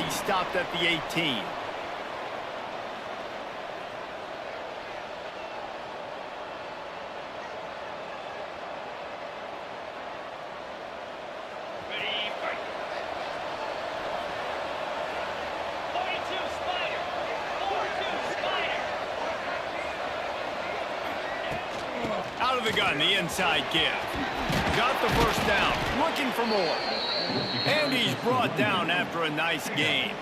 speed stopped at the 18. Out of the gun, the inside give. Got the first down, looking for more. And he's brought down after a nice gain.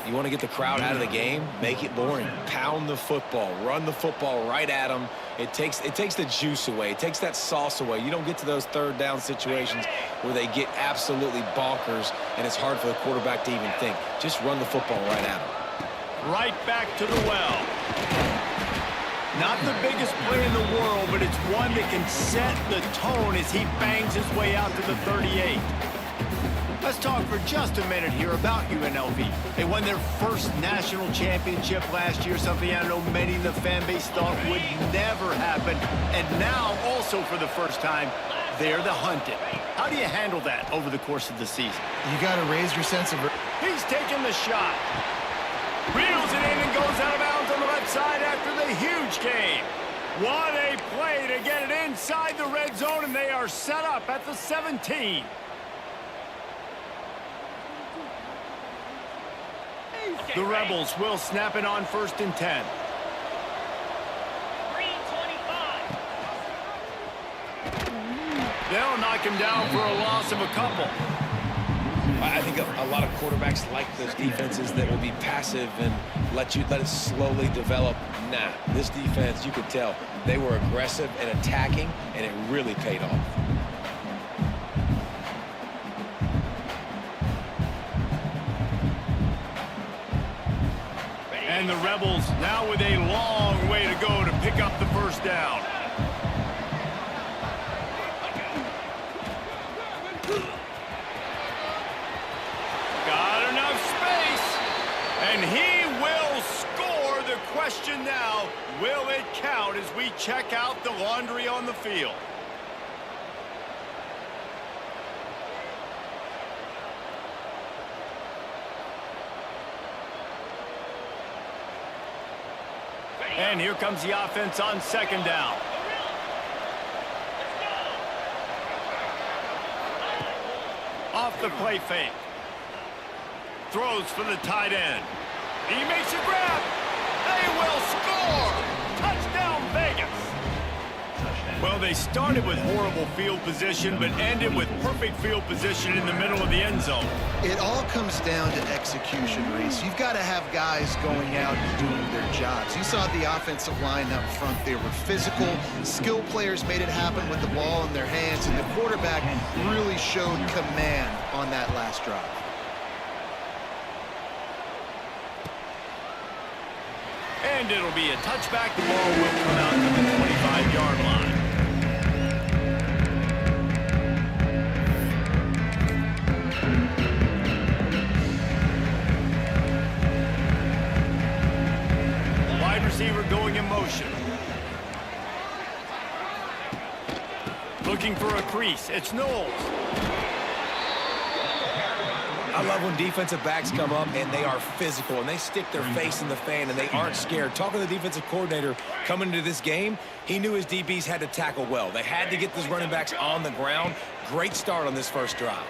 You want to get the crowd out of the game? Make it boring. Pound the football. Run the football right at them. It takes the juice away. It takes that sauce away. You don't get to those third down situations where they get absolutely bonkers and it's hard for the quarterback to even think. Just run the football right at them. Right back to the well. Not the biggest play in the world, but it's one that can set the tone as he bangs his way out to the 38. Let's talk for just a minute here about UNLV. They won their first national championship last year, something I know many in the fan base thought would never happen. And now, also for the first time, they're the hunted. How do you handle that over the course of the season? You got to raise your sense of... He's taking the shot. Reels it in and goes out of bounds on the left side after the huge game. What a play to get it inside the red zone, and they are set up at the 17. The Rebels will snap it on 1st and 10. They'll knock him down for a loss of a couple. I think a lot of quarterbacks like those defenses that will be passive and let it slowly develop. Nah, this defense, you could tell, they were aggressive and attacking, and it really paid off. And the Rebels now with a long way to go to pick up the first down. Got enough space, and he will score. The question now, will it count as we check out the laundry on the field? And here comes the offense on 2nd down. Off the play fake. Throws for the tight end. He makes a grab. They will score. Touchdown, Vegas. Well, they started with horrible field position, but ended with perfect field position in the middle of the end zone. It all comes down to execution, Reese. You've got to have guys going out and doing their jobs. You saw the offensive line up front. They were physical. Skill players made it happen with the ball in their hands, and the quarterback really showed command on that last drive. And it'll be a touchback. The ball will come out to the 25-yard line. Wide receiver going in motion. Looking for a crease. It's Knowles. I love when defensive backs come up and they are physical and they stick their face in the fan and they aren't scared. Talking to the defensive coordinator coming into this game, he knew his DBs had to tackle well. They had to get those running backs on the ground. Great start on this first drive.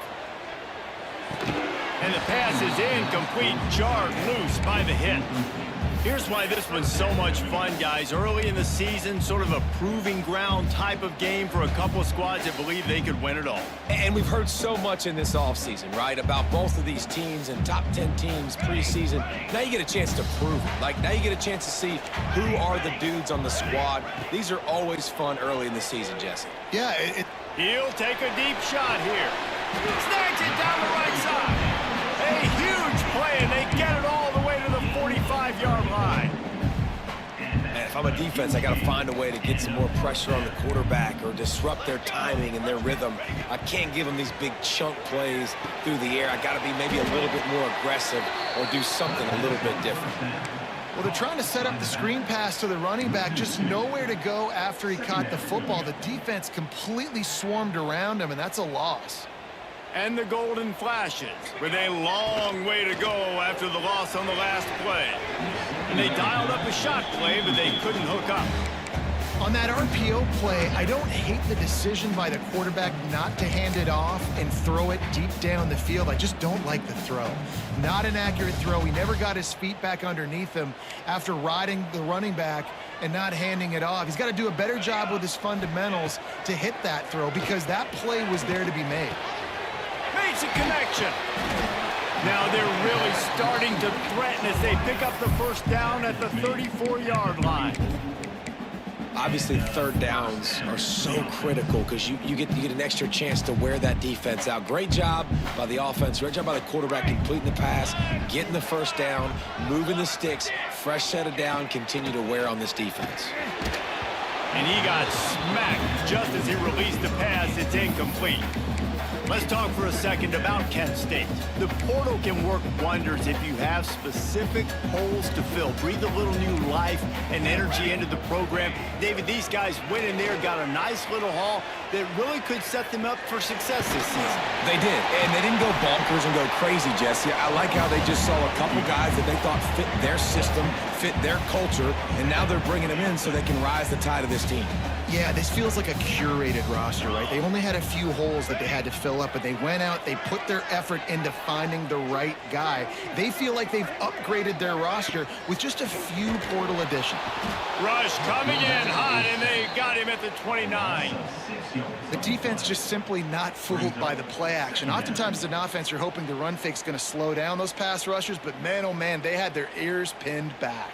And the pass is incomplete, jarred loose by the hit. Here's why this one's so much fun, guys. Early in the season, sort of a proving ground type of game for a couple of squads that believe they could win it all. And we've heard so much in this offseason, right, about both of these teams and top 10 teams preseason. Now you get a chance to prove it. Like, now you get a chance to see who are the dudes on the squad. These are always fun early in the season, Jesse. Yeah, He'll take a deep shot here. Snags it down the right side. A huge play, and they get it all the way to the 45-yard line. And if I'm a defense, I got to find a way to get some more pressure on the quarterback or disrupt their timing and their rhythm. I can't give them these big chunk plays through the air. I got to be maybe a little bit more aggressive or do something a little bit different. well, they're trying to set up the screen pass to the running back, just nowhere to go after he caught the football. The defense completely swarmed around him, and that's a loss. And the Golden Flashes with a long way to go after the loss on the last play. And they dialed up a shot play, but they couldn't hook up. On that RPO play, I don't hate the decision by the quarterback not to hand it off and throw it deep down the field. I just don't like the throw. Not an accurate throw. He never got his feet back underneath him after riding the running back and not handing it off. He's got to do a better job with his fundamentals to hit that throw because that play was there to be made. Makes a connection. Now they're really starting to threaten as they pick up the first down at the 34-yard line. Obviously, third downs are so critical because you get an extra chance to wear that defense out. Great job by the offense. Great job by the quarterback completing the pass, getting the first down, moving the sticks, fresh set of down, continue to wear on this defense. And he got smacked just as he released the pass. It's incomplete. Let's talk for a second about Kent State. The portal can work wonders if you have specific holes to fill. Breathe a little new life and energy into the program. David, these guys went in there, got a nice little haul that really could set them up for success this season. They did, and they didn't go bonkers and go crazy, Jesse. I like how they just saw a couple guys that they thought fit their system, fit their culture, and now they're bringing them in so they can rise the tide of this team. Yeah, this feels like a curated roster, right? They only had a few holes that they had to fill up, but they went out, they put their effort into finding the right guy. They feel like they've upgraded their roster with just a few portal additions. Rush coming in hot, and they got him at the 29. The defense just simply not fooled by the play action. Oftentimes as an offense, you're hoping the run fake's going to slow down those pass rushers, but man, oh man, they had their ears pinned back.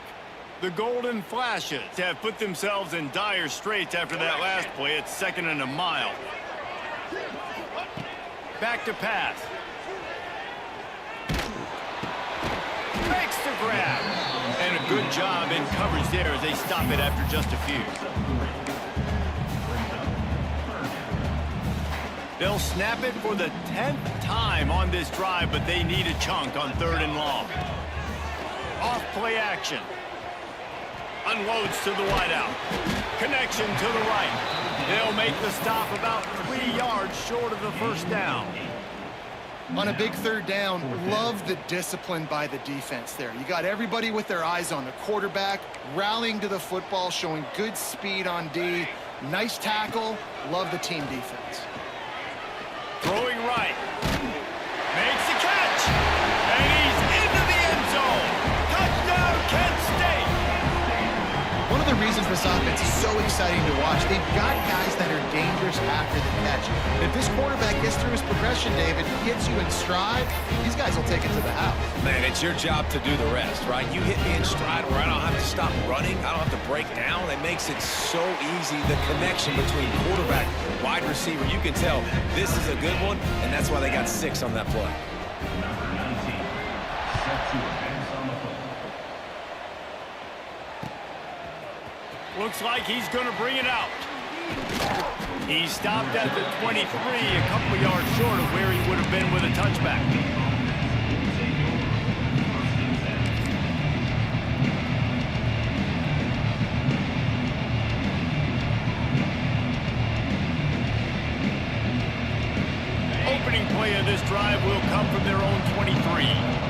The Golden Flashes have put themselves in dire straits after that last play. It's 2nd and a mile. Back to pass. Makes the grab. And a good job in coverage there as they stop it after just a few. They'll snap it for the 10th time on this drive, but they need a chunk on 3rd and long. Off play action. Unloads to the wideout. Connection to the right. They'll make the stop about 3 yards short of the first down. On a big 3rd down, love the discipline by the defense there. You got everybody with their eyes on the quarterback, rallying to the football, showing good speed on D. Nice tackle. Love the team defense. Throwing right. Makes the catch. And he's into the end zone. Touchdown, Kent State. One of the reasons this offense is so exciting to watch, they've got guys that are dangerous after the catch. If this quarterback gets through his progression, David, gets you in stride, these guys will take it to the house. Man, it's your job to do the rest, right? You hit me in stride where I don't have to stop running. I don't have to break down. It makes it so easy. The connection between quarterback, wide receiver, you can tell this is a good one, and that's why they got 6 on that play. Looks like he's going to bring it out. He stopped at the 23, a couple yards short of where he would have been with a touchback. Opening play of this drive will come from their own 23.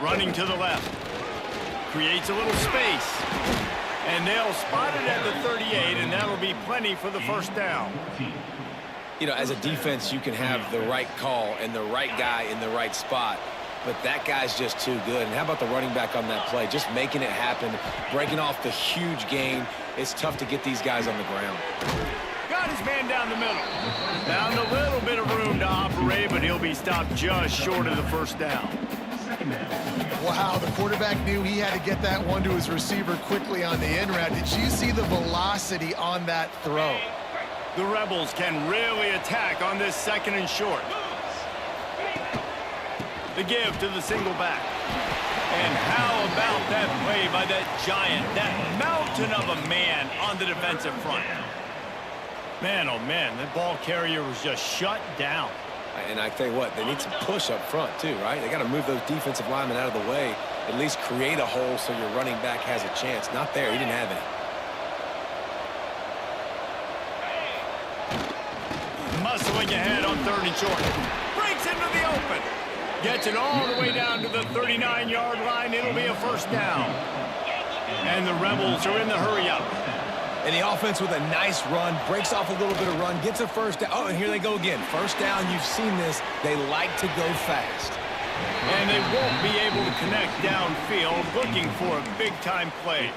Running to the left. Creates a little space. And they'll spot it at the 38, and that'll be plenty for the first down. You know, as a defense, you can have the right call and the right guy in the right spot, but that guy's just too good. And how about the running back on that play? Just making it happen, breaking off the huge gain. It's tough to get these guys on the ground. Got his man down the middle. Found a little bit of room to operate, but he'll be stopped just short of the first down. Wow, the quarterback knew he had to get that one to his receiver quickly on the end route. Did you see the velocity on that throw? The Rebels can really attack on this 2nd and short. The give to the single back. And how about that play by that giant, that mountain of a man on the defensive front? Man, oh man, that ball carrier was just shut down. And I tell you what, they need some push up front too, right? They got to move those defensive linemen out of the way At least create a hole so your running back has a chance. Not there. He didn't have any. Muscling ahead on 3rd and short. Breaks into the open. Gets it all the way down to the 39-yard line. It'll be a first down. And the Rebels are in the hurry-up. And the offense with a nice run, breaks off a little bit of run, gets a first down. Oh, and here they go again. First down, you've seen this. They like to go fast. And they won't be able to connect downfield, looking for a big-time play.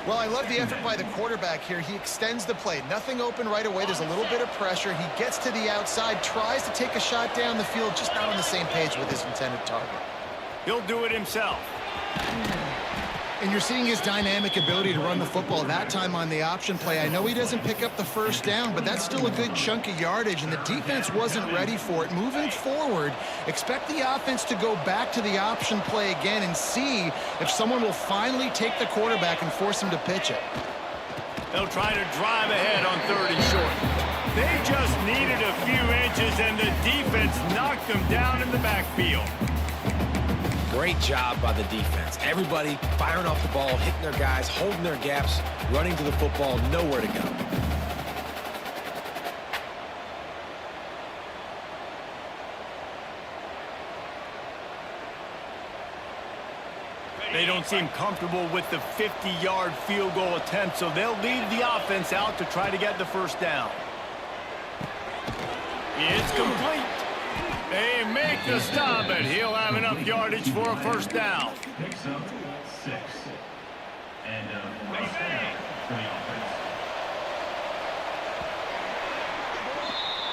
Well, I love the effort by the quarterback here. He extends the play. Nothing open right away. There's a little bit of pressure. He gets to the outside, tries to take a shot down the field, just not on the same page with his intended target. He'll do it himself. And you're seeing his dynamic ability to run the football that time on the option play. I know he doesn't pick up the first down, but that's still a good chunk of yardage, and the defense wasn't ready for it. Moving forward, expect the offense to go back to the option play again and see if someone will finally take the quarterback and force him to pitch it. They'll try to drive ahead on 3rd and short. They just needed a few inches, and the defense knocked them down in the backfield. Great job by the defense. Everybody firing off the ball, hitting their guys, holding their gaps, running to the football, nowhere to go. They don't seem comfortable with the 50-yard field goal attempt, so they'll leave the offense out to try to get the first down. It's complete. They make the stop, and he'll have enough yardage for a first down. Picks up 6. And first down for the offense.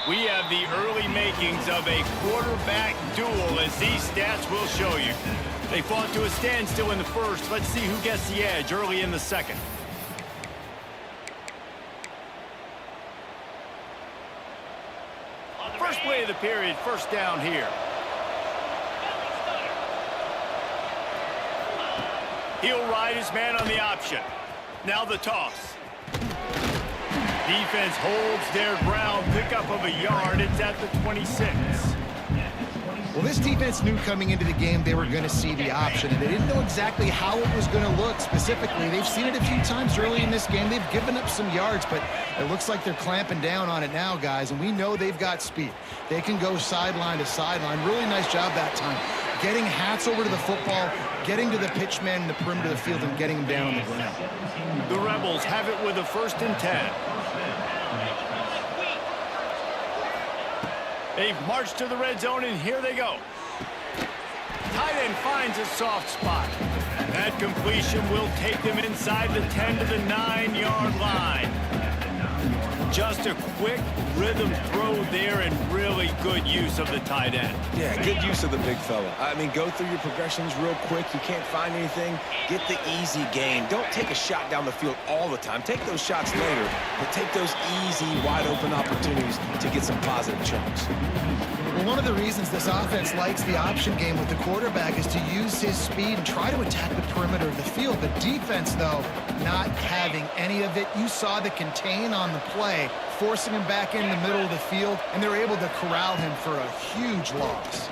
We have the early makings of a quarterback duel, as these stats will show you. They fought to a standstill in the first. Let's see who gets the edge early in the second. First play of the period, first down here. He'll ride his man on the option. Now the toss. Defense holds their ground, pickup of a yard. It's at the 26. Well, this defense knew coming into the game they were going to see the option, and they didn't know exactly how it was going to look specifically. They've seen it a few times early in this game. They've given up some yards, but it looks like they're clamping down on it now, guys, and we know they've got speed. They can go sideline to sideline. Really nice job that time. Getting hats over to the football, getting to the pitch man in the perimeter of the field, and getting him down on the ground. The Rebels have it with a 1st and 10. They've marched to the red zone, and here they go. Tight end finds a soft spot. That completion will take them inside the 10 to the 9-yard line. Just a quick rhythm throw there, and really good use of the tight end. Yeah, good use of the big fella. I mean, go through your progressions real quick. You can't find anything. Get the easy gain. Don't take a shot down the field all the time. Take those shots later, but take those easy, wide-open opportunities to get some positive chunks. Well, one of the reasons this offense likes the option game with the quarterback is to use his speed and try to attack the perimeter of the field. The defense, though, not having any of it. You saw the contain on the play, forcing him back in the middle of the field, and they're able to corral him for a huge loss.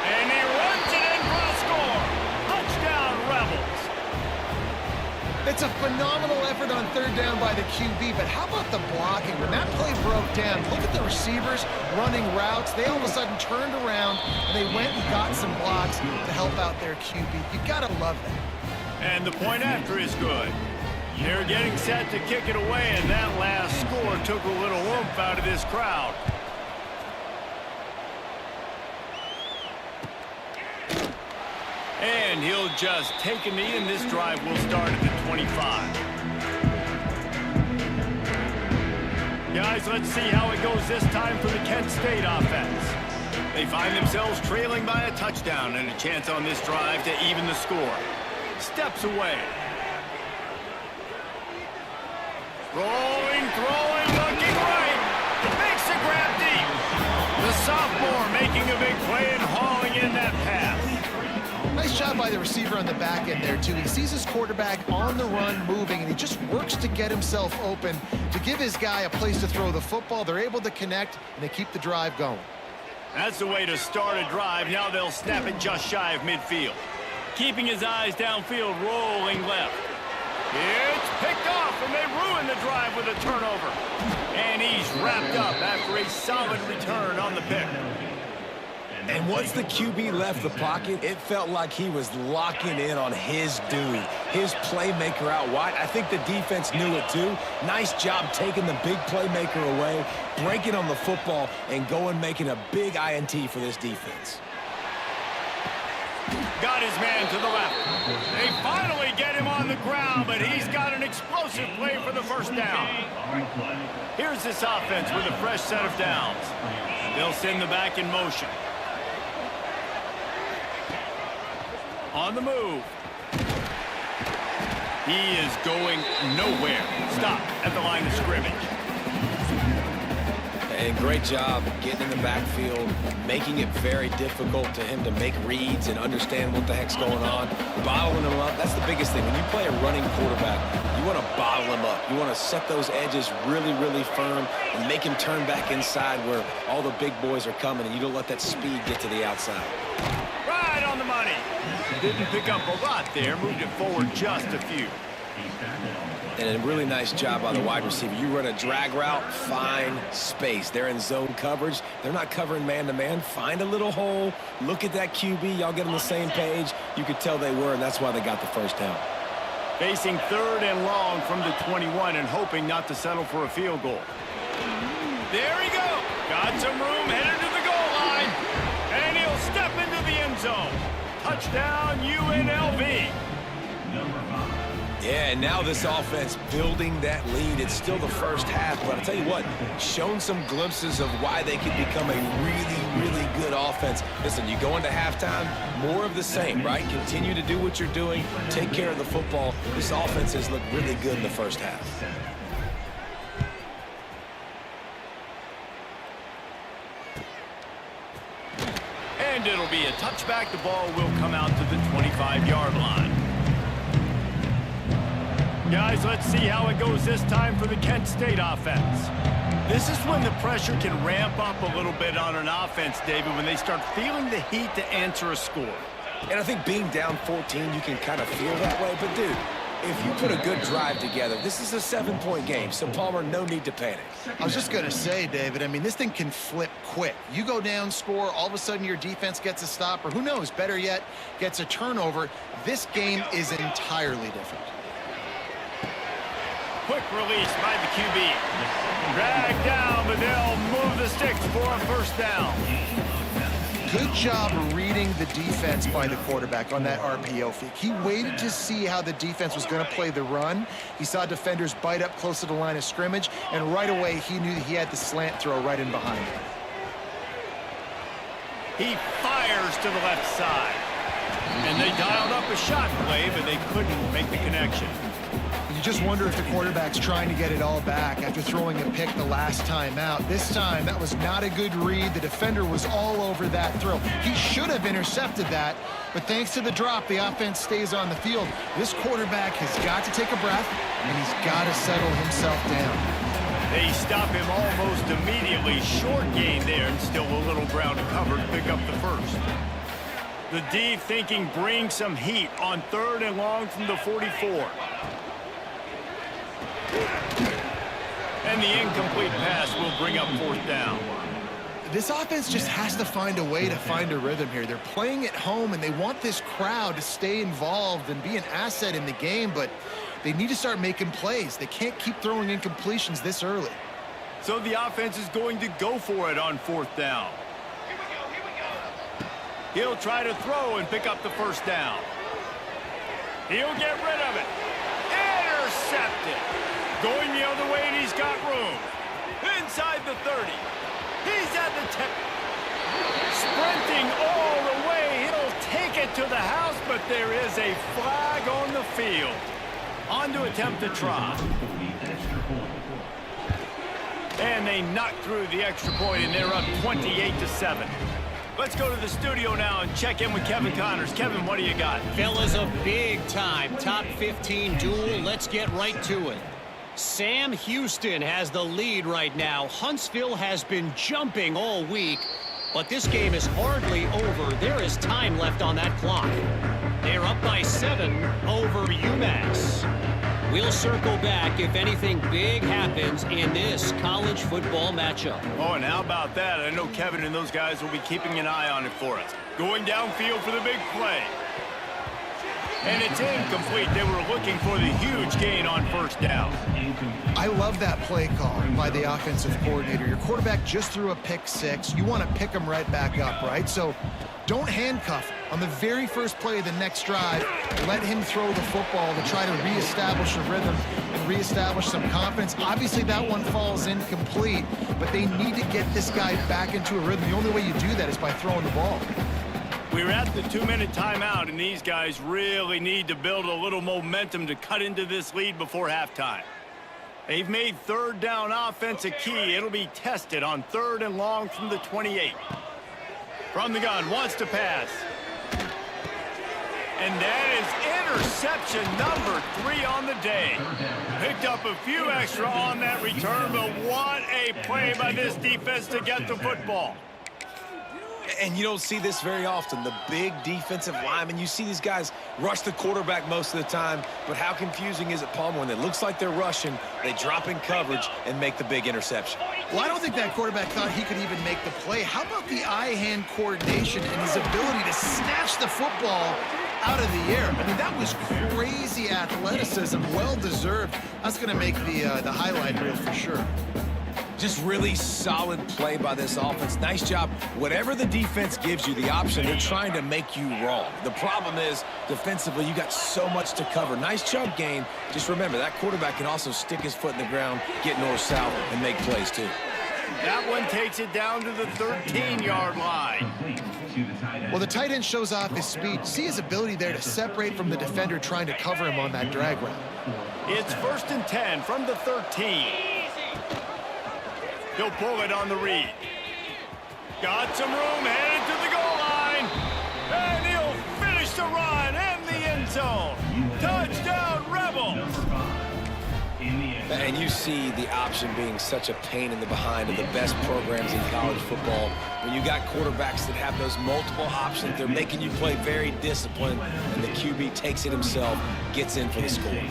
And he runs it in for a score. Touchdown, Rebels. It's a phenomenal effort on 3rd down by the QB, but how about the blocking? When that play broke down, look at the receivers running routes. They all of a sudden turned around, and they went and got some blocks to help out their QB. You got to love that. And the point after is good. They're getting set to kick it away, and that last score took a little oomph out of this crowd. And he'll just take a knee, and this drive will start at the 25. Guys, let's see how it goes this time for the Kent State offense. They find themselves trailing by a touchdown and a chance on this drive to even the score. Steps away. Rolling, throwing, looking right. Makes a grab deep. The sophomore making a big play and hauling in that pass. Nice job by the receiver on the back end there, too. He sees his quarterback on the run moving, and he just works to get himself open to give his guy a place to throw the football. They're able to connect, and they keep the drive going. That's the way to start a drive. Now they'll snap it just shy of midfield. Keeping his eyes downfield, rolling left. It's picked off, and they ruin the drive with a turnover. And he's wrapped up after a solid return on the pick. And once the QB left the pocket, it felt like he was locking in on his dude, his playmaker out wide. I think the defense knew it too. Nice job taking the big playmaker away, breaking on the football, and making a big INT for this defense. Got his man to the left. They finally get him on the ground, but he's got an explosive play for the first down. Here's this offense with a fresh set of downs. They'll send the back in motion. On the move. He is going nowhere. Stop at the line of scrimmage. And great job getting in the backfield, making it very difficult to him to make reads and understand what the heck's going on. Bottling him up, that's the biggest thing. When you play a running quarterback, you want to bottle him up. You want to set those edges really, really firm and make him turn back inside where all the big boys are coming, and you don't let that speed get to the outside. Right on the money. Didn't pick up a lot there, moved it forward just a few. And a really nice job by the wide receiver. You run a drag route, find space. They're in zone coverage. They're not covering man-to-man. Find a little hole. Look at that QB. Y'all get on the same page. You could tell they were, and that's why they got the first down. Facing 3rd and long from the 21 and hoping not to settle for a field goal. There he goes. Got some room, headed to the goal line. And he'll step into the end zone. Touchdown, UNLV. Yeah, and now this offense building that lead. It's still the first half, but I'll tell you what, shown some glimpses of why they could become a really, really good offense. Listen, you go into halftime, more of the same, right? Continue to do what you're doing, take care of the football. This offense has looked really good in the first half. And it'll be a touchback. The ball will come out to the 25-yard line. Guys, let's see how it goes this time for the Kent State offense. This is when the pressure can ramp up a little bit on an offense, David, when they start feeling the heat to answer a score. And I think being down 14, you can kind of feel that way. But, dude, if you put a good drive together, this is a 7-point game. So, Palmer, no need to panic. I was just going to say, David, I mean, this thing can flip quick. You go down, score, all of a sudden your defense gets a stop, or who knows, better yet, gets a turnover. This game is entirely different. Quick release by the QB. Dragged down, but they'll move the sticks for a first down. Good job reading the defense by the quarterback on that RPO fake. He waited to see how the defense was going to play the run. He saw defenders bite up close to the line of scrimmage, and right away he knew that he had the slant throw right in behind him. He fires to the left side. And they dialed up a shot play, but they couldn't make the connection. You just wonder if the quarterback's trying to get it all back after throwing a pick the last time out. This time, that was not a good read. The defender was all over that throw. He should have intercepted that, but thanks to the drop, the offense stays on the field. This quarterback has got to take a breath, and he's got to settle himself down. They stop him almost immediately. Short gain there, and still a little ground to cover to pick up the first. The D thinking bring some heat on 3rd and long from the 44. And the incomplete pass will bring up 4th down. This offense just has to find a way to find a rhythm here. They're playing at home, and they want this crowd to stay involved and be an asset in the game, but they need to start making plays. They can't keep throwing incompletions this early. So the offense is going to go for it on 4th down. He'll try to throw and pick up the first down. He'll get rid of it. Intercepted. Going the other way, and he's got room. Inside the 30. He's at the 10. Sprinting all the way. He'll take it to the house, but there is a flag on the field. On to attempt to try. And they knock through the extra point, and they're up 28-7. Let's go to the studio now and check in with Kevin Connors. Kevin, what do you got? Fellas, a big-time top 15 duel. Let's get right to it. Sam Houston has the lead right now. Huntsville has been jumping all week. But this game is hardly over. There is time left on that clock. They're up by 7 over UMass. We'll circle back if anything big happens in this college football matchup. Oh, and how about that? I know Kevin and those guys will be keeping an eye on it for us. Going downfield for the big play. And it's incomplete. They were looking for the huge gain on first down. I love that play call by the offensive coordinator. Your quarterback just threw a pick 6. You want to pick him right back up, right? So don't handcuff him. On the very first play of the next drive, let him throw the football to try to reestablish a rhythm and reestablish some confidence. Obviously, that one falls incomplete, but they need to get this guy back into a rhythm. The only way you do that is by throwing the ball. We're at the 2-minute timeout, and these guys really need to build a little momentum to cut into this lead before halftime. They've made third down offense a key. It'll be tested on 3rd and long from the 28. From the gun, wants to pass. And that is interception number 3 on the day. Picked up a few extra on that return, but what a play by this defense to get the football. And you don't see this very often. The big defensive linemen, you see these guys rush the quarterback most of the time, but how confusing is it, Palmer, when it looks like they're rushing, they drop in coverage and make the big interception? Well, I don't think that quarterback thought he could even make the play. How about the eye-hand coordination and his ability to snatch the football out of the air? I mean, that was crazy athleticism, well-deserved. That's going to make the highlight reel for sure. Just really solid play by this offense. Nice job. Whatever the defense gives you the option, they're trying to make you wrong. The problem is, defensively, you got so much to cover. Nice chunk gain. Just remember, that quarterback can also stick his foot in the ground, get north-south, and make plays, too. That one takes it down to the 13-yard line. Well, the tight end shows off his speed. See his ability there to separate from the defender trying to cover him on that drag route. It's 1st and 10 from the 13. He'll pull it on the read. Got some room, headed to the goal line. And he'll finish the run in the end zone. Touchdown, Rebels. And you see the option being such a pain in the behind of the best programs in college football. When you got quarterbacks that have those multiple options, they're making you play very disciplined, and the QB takes it himself, gets in for the score.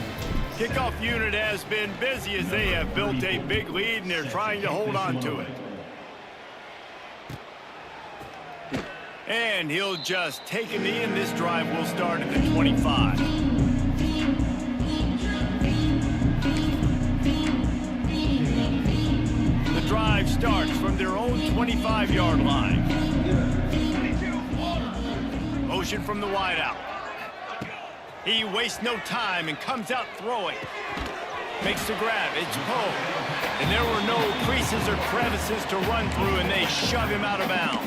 Kickoff unit has been busy as they have built a big lead, and they're trying to hold on to it. And he'll just take a knee, and this drive will start at the 25. The drive starts from their own 25-yard line. Motion from the wideout. He wastes no time and comes out throwing. Makes the grab. It's Poe. And there were no creases or crevices to run through, and they shove him out of bounds.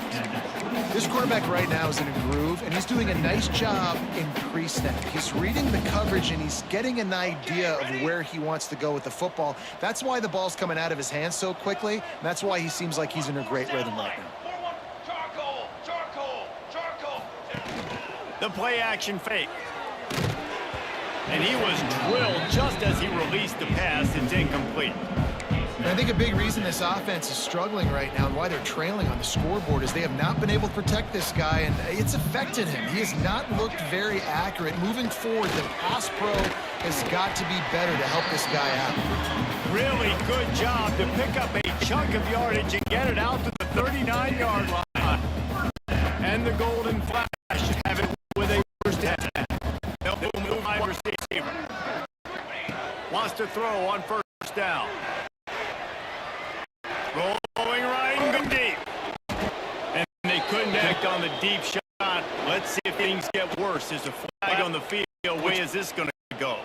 This quarterback right now is in a groove, and he's doing a nice job in pre-snap. He's reading the coverage, and he's getting an idea of where he wants to go with the football. That's why the ball's coming out of his hands so quickly, and that's why he seems like he's in a great rhythm right now. The play-action fake. And he was drilled just as he released the pass. It's incomplete. And I think a big reason this offense is struggling right now and why they're trailing on the scoreboard is they have not been able to protect this guy, and it's affected him. He has not looked very accurate. Moving forward, the pass pro has got to be better to help this guy out. Really good job to pick up a chunk of yardage and get it out to the 39-yard line. And the Golden Flash have it with a first down. They'll move wide receiver. Wants to throw on first down. Rolling right and deep. And they couldn't act on the deep shot. Let's see if things get worse. There's a flag on the field. Which way is this going to go?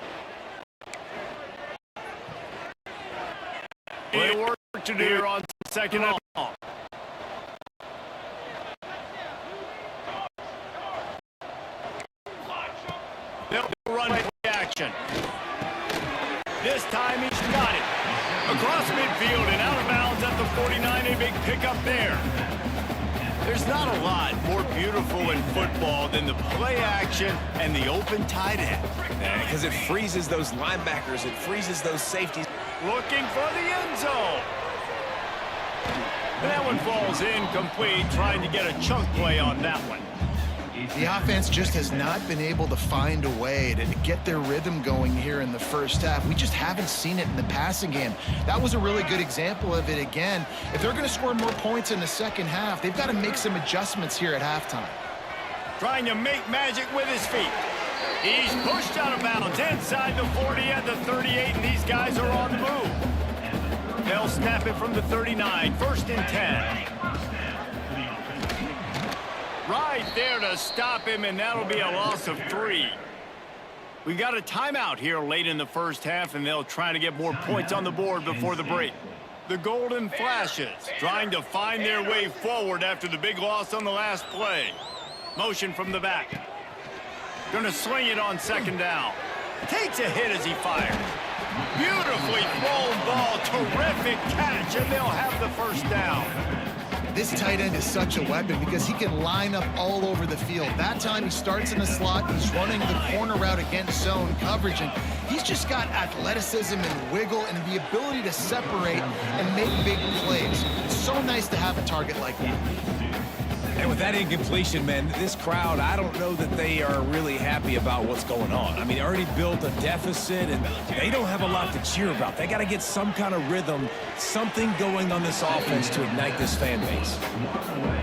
Any work to do here on 2nd and long. They'll run play action. This time he's got it. Across midfield and out of bounds at the 49. A big pickup there. There's not a lot more beautiful in football than the play action and the open tight end. Because it freezes those linebackers. It freezes those safeties. Looking for the end zone. And that one falls incomplete, trying to get a chunk play on that one. The offense just has not been able to find a way to get their rhythm going here in the first half. We just haven't seen it in the passing game. That was a really good example of it again. If they're going to score more points in the second half, they've got to make some adjustments here at halftime. Trying to make magic with his feet. He's pushed out of bounds inside the 40 at the 38, and these guys are on the move. They'll snap it from the 39, 1st and 10. Right there to stop him, and that'll be a loss of 3. We got a timeout here late in the first half, and they'll try to get more points on the board before the break. The Golden Flashes trying to find their way forward after the big loss on the last play. Motion from the back. Gonna sling it on 2nd down. Takes a hit as he fires. Beautifully thrown ball, terrific catch, and they'll have the 1st down. This tight end is such a weapon because he can line up all over the field. That time he starts in the slot, he's running the corner route against zone coverage, and he's just got athleticism and wiggle and the ability to separate and make big plays. It's so nice to have a target like that. And with that incompletion, man, this crowd, I don't know that they are really happy about what's going on. I mean, they already built a deficit, and they don't have a lot to cheer about. They got to get some kind of rhythm, something going on this offense to ignite this fan base.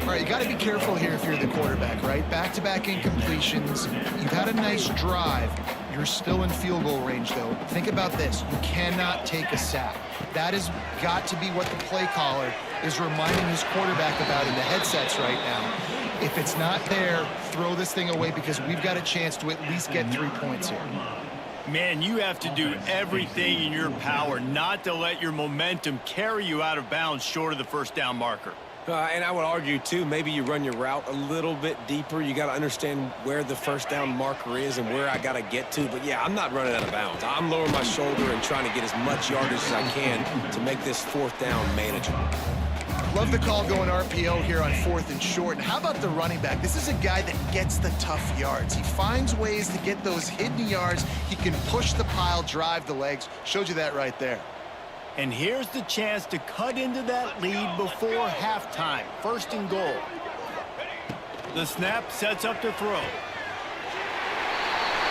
All right, you got to be careful here if you're the quarterback, right? Back-to-back incompletions. You've had a nice drive. You're still in field goal range, though. Think about this. You cannot take a sack. That has got to be what the play caller is reminding his quarterback about in the headsets right now. If it's not there, throw this thing away because we've got a chance to at least get 3 points here. Man, you have to do everything in your power not to let your momentum carry you out of bounds short of the 1st down marker. And I would argue, too, maybe you run your route a little bit deeper. You got to understand where the 1st down marker is and where I got to get to. But, yeah, I'm not running out of bounds. I'm lowering my shoulder and trying to get as much yardage as I can to make this 4th down manageable. Love the call going RPO here on 4th and short. And how about the running back? This is a guy that gets the tough yards. He finds ways to get those hidden yards. He can push the pile, drive the legs. Showed you that right there. And here's the chance to cut into that lead before halftime. 1st and goal. The snap sets up to throw.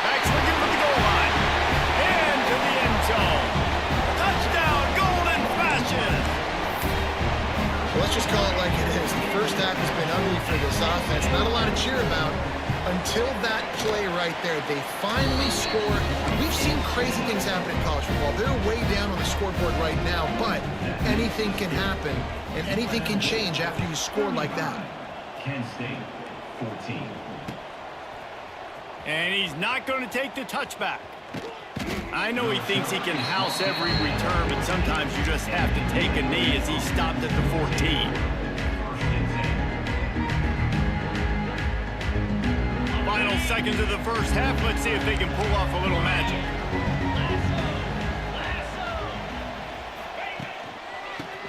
Back looking for the goal line. Into the end zone. Touchdown, Golden Flashes. Let's just call it like it is. The first half has been ugly for this offense. Not a lot to cheer about until that play right there. They finally score. We've seen crazy things happen in college football. They're way down on the scoreboard right now, but anything can happen, and anything can change after you score like that. Kent State, 14. And he's not going to take the touchback. I know he thinks he can house every return, but sometimes you just have to take a knee as he stopped at the 14. Final seconds of the first half. Let's see if they can pull off a little magic.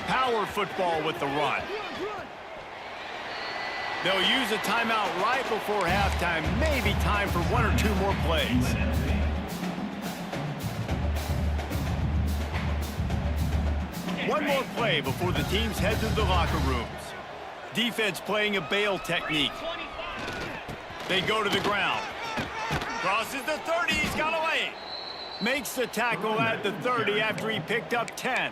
Power football with the run. They'll use a timeout right before halftime. Maybe time for 1 or 2 more plays. One more play before the teams head to the locker rooms. Defense playing a bail technique. They go to the ground. Crosses the 30. He's got a lane. Makes the tackle at the 30 after he picked up 10.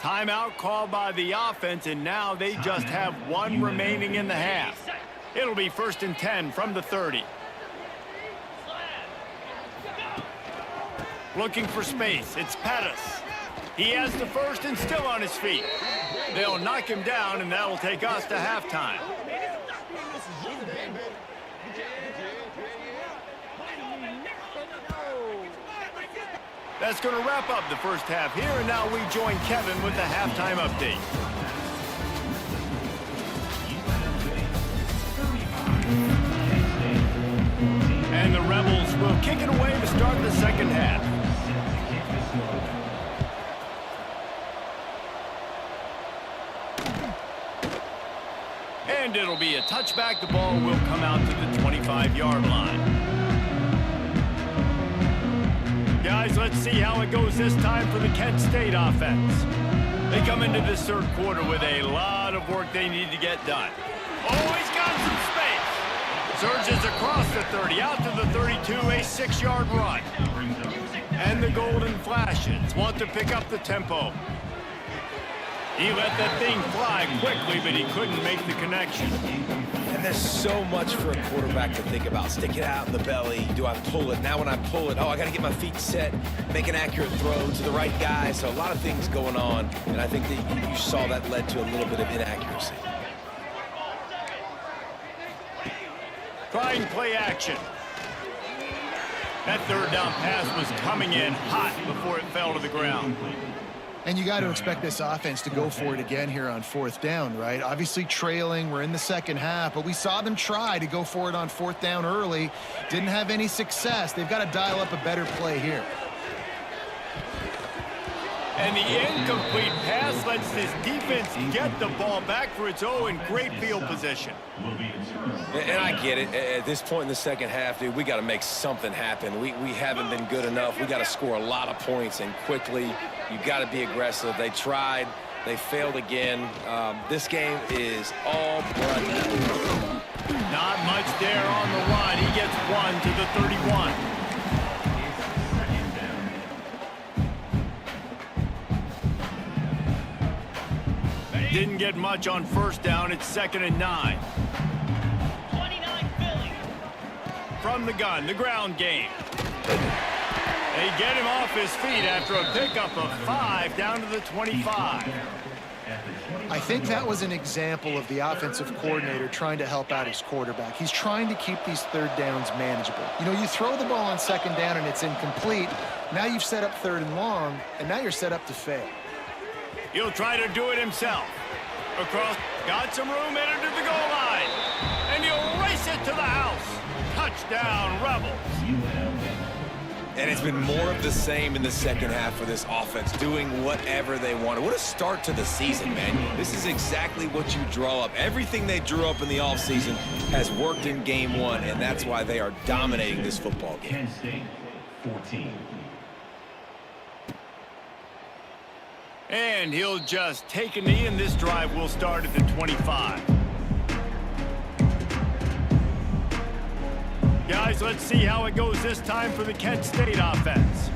Timeout called by the offense, and now they just have 1 remaining in the half. It'll be 1st and 10 from the 30. Looking for space. It's Pettis. He has the 1st and still on his feet. They'll knock him down, and that'll take us to halftime. That's going to wrap up the first half here, and now we join Kevin with the halftime update. And the Rebels will kick it away to start the second half. And it'll be a touchback. The ball will come out to the 25-yard line. Guys, let's see how it goes this time for the Kent State offense. They come into this third quarter with a lot of work they need to get done. Oh, he's got some space. Surges across the 30, out to the 32, a 6-yard run. And the golden flashes want to pick up the tempo. He let that thing fly quickly, but he couldn't make the connection. And there's so much for a quarterback to think about. Stick it out in the belly. Do I pull it? Now when I pull it, oh, I got to get my feet set, make an accurate throw to the right guy. So a lot of things going on, and I think that you saw that led to a little bit of inaccuracy. Trying play action. That third down pass was coming in hot before it fell to the ground. And you got to expect this offense to go for it again here on fourth down, right? Obviously trailing, we're in the second half, but we saw them try to go for it on fourth down early. Didn't have any success. They've got to dial up a better play here. And the incomplete pass lets this defense get the ball back for its own great field position. And I get it. At this point in the second half, dude, we got to make something happen. We haven't been good enough. We got to score a lot of points and quickly. You got to be aggressive. They tried. They failed again. This game is all blood. Not much there on the run. He gets one to the 31. Didn't get much on first down. It's 2nd and 9. 29 Philly. From the gun, the ground game. They get him off his feet after a pickup of 5 down to the 25. I think that was an example of the offensive coordinator trying to help out his quarterback. He's trying to keep these third downs manageable. You know, you throw the ball on second down and it's incomplete. Now you've set up 3rd and long, and now you're set up to fail. He'll try to do it himself. Across, got some room, headed to the goal line. And he'll race it to the house. Touchdown, Rebels. And it's been more of the same in the second half for this offense, doing whatever they wanted. What a start to the season, man. This is exactly what you draw up. Everything they drew up in the offseason has worked in game 1, and that's why they are dominating this football game. Penn State, 14. And he'll just take a knee, and this drive will start at the 25. Guys, let's see how it goes this time for the Kent State offense.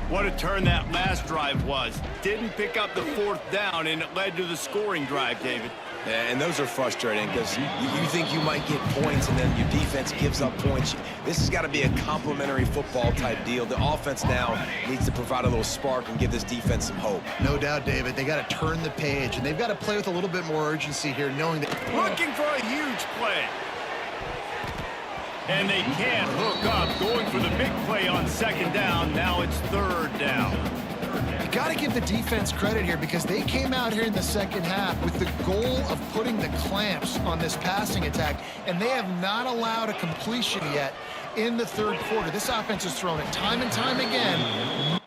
What a turn that last drive was. Didn't pick up the 4th down, and it led to the scoring drive, David. Yeah, and those are frustrating because you think you might get points and then your defense gives up points. This has got to be a complementary football type deal. The offense now needs to provide a little spark and give this defense some hope. No doubt, David. They got to turn the page, and they've got to play with a little bit more urgency here, knowing that... Looking for a huge play. And they can't hook up, going for the big play on 2nd down. Now it's 3rd down. You got to give the defense credit here because they came out here in the second half with the goal of putting the clamps on this passing attack, and they have not allowed a completion yet in the third quarter. This offense has thrown it time and time again.